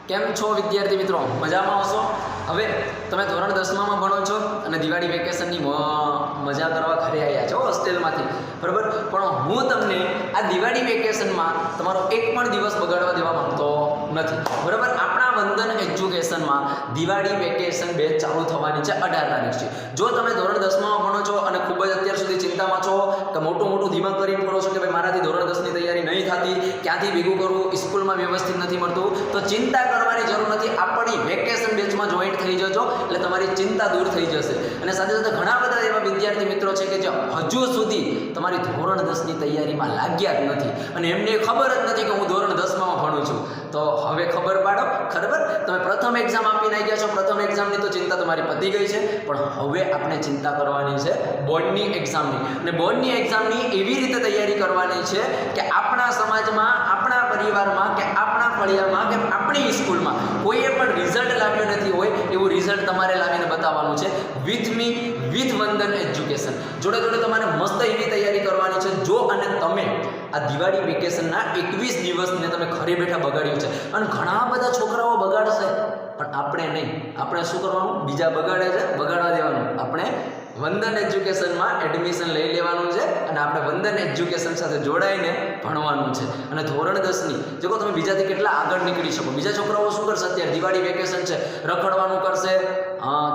કેમ છો વિદ્યાર્થી મિત્રો? મજામાં હશો? હવે તમે ધોરણ 10માં ભણો છો અને દિવાળી વેકેશનની મજા કરવા ઘરે આવ્યા છો હોસ્ટેલમાંથી, બરાબર? પણ હું તમને આ દિવાળી વેકેશનમાં તમારો એક પણ દિવસ બગાડવા દેવા માંગતો નથી, બરાબર? આપણા વંદન એજ્યુકેશનમાં દિવાળી વેકેશન બેચ ચાલુ થવાની છે 18 તારીખ છે. જો તમે ધોરણ 10માં ભણો છો અને ખૂબ જ અત્યાર સુધી ચિંતામાં છો કે મોટું દિમાગ કરીને કરો છો કે ભાઈ મારાથી ધોરણ 10ની તૈયારી નહીં થતી, ક્યાંથી ભેગું કરું, સ્કૂલમાં વ્યવસ્થિત નથી મળતું, તો ચિંતા કરવાની જરૂર નથી. આપણી વેકેશન બેચમાં જોઈન્ટ થઈ જજો એટલે તમારી ચિંતા દૂર થઈ જશે. અને સાથે સાથે ઘણા બધા એવા વિદ્યાર્થી મિત્રો છે કે જે હજુ સુધી તમારી ધોરણ 10ની તૈયારીમાં લાગ્યા જ નથી અને એમને ખબર જ નથી કે હું ધોરણ 10માં ભણું છું. તો હવે ખબર પાડો, ખબર? તમે પ્રથમ એક્ઝામ આપીને આવી ગયા છો, પ્રથમ એક્ઝામની તો ચિંતા તમારી પતી ગઈ છે, પણ હવે આપણે ચિંતા કરવાની છે બોર્ડની એક્ઝામની. અને બોર્ડની એક્ઝામની એવી રીતે તૈયારી કરવાની છે કે આપણા સમાજમાં, આપણા પરિવારમાં કે આપણા ફળિયામાં કે આપણી સ્કૂલમાં કોઈએ પણ રિઝલ્ટ લાવ્યું નથી હોય એવું રિઝલ્ટ તમારે લાવીને બતાવવાનું છે વિથ મી, વિથ વંદન એજ્યુકેશન. જોડે જોડે તમારે મસ્ત એવી તૈયારી કરવાની છે. જો અને તમે આ દિવાળી વેકેશનના 21 દિવસને તમે ઘરે બેઠા બગાડ્યું છે અને ઘણા બધા છોકરાઓ બગાડશે, પણ આપણે નહીં. આપણે શું કરવાનું? બીજા બગાડે છે, બગાડવા દેવાનું. આપણે વંદન એજ્યુકેશનમાં એડમિશન લઈ લેવાનું છે અને આપણે વંદન એજ્યુકેશન સાથે જોડાઈને ભણવાનું છે. અને ધોરણ 10ની જો તમે બીજાથી કેટલા આગળ નીકળી શકો. બીજા છોકરાઓ શું કરશે? અત્યારે દિવાળી વેકેશન છે, રખડવાનું કરશે,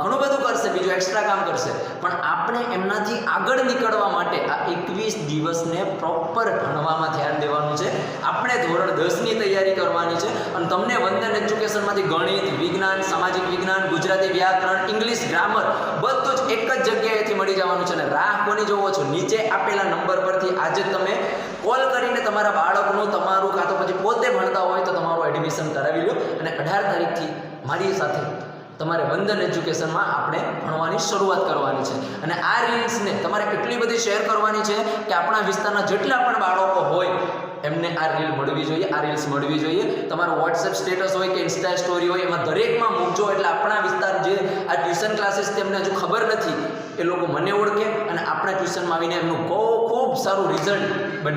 ઘણું બધું કરશે, બીજું એક્સ્ટ્રા કામ કરશે, પણ આપણે એમનાથી આગળ નીકળવા માટે આ 21 દિવસને પ્રોપર ભણવામાં ધ્યાન દેવાનું છે. આપણે ધોરણ 10ની તૈયારી કરવાની છે અને તમને વંદન એજ્યુકેશનમાંથી ગણિત, વિજ્ઞાન, સામાજિક વિજ્ઞાન, ગુજરાતી વ્યાકરણ, ઇંગ્લિશ ગ્રામર બધું જ એક જ જગ્યાએથી મળી જવાનું છે. અને રાહ કોની જોવો છો? નીચે આપેલા નંબર પરથી આજે તમે કોલ કરીને તમારા બાળકનું, તમારું કાં તો પછી પોતે ભણતા હોય તો તમારું એડમિશન કરાવી લો. અને 18 તારીખથી મારી સાથે તમારે વંદન એજ્યુકેશનમાં આપણે ભણવાની શરૂઆત કરવાની છે. અને આ રીલ્સને તમારે એટલી બધી શેર કરવાની છે કે આપણા વિસ્તારના જેટલા પણ બાળકો હોય એમને આ રીલ મળવી જોઈએ, આ રીલ્સ મળવી જોઈએ. તમારો વોટ્સએપ સ્ટેટસ હોય કે ઇન્સ્ટા સ્ટોરી હોય એમાં દરેકમાં મૂકજો, એટલે આપણા વિસ્તાર જે આ ટ્યુશન ક્લાસીસ તેમને હજુ ખબર નથી એ લોકો મને ઓળખે અને આપણા ટ્યુશનમાં આવીને એમનું ખૂબ સારું રિઝલ્ટ બનાવે.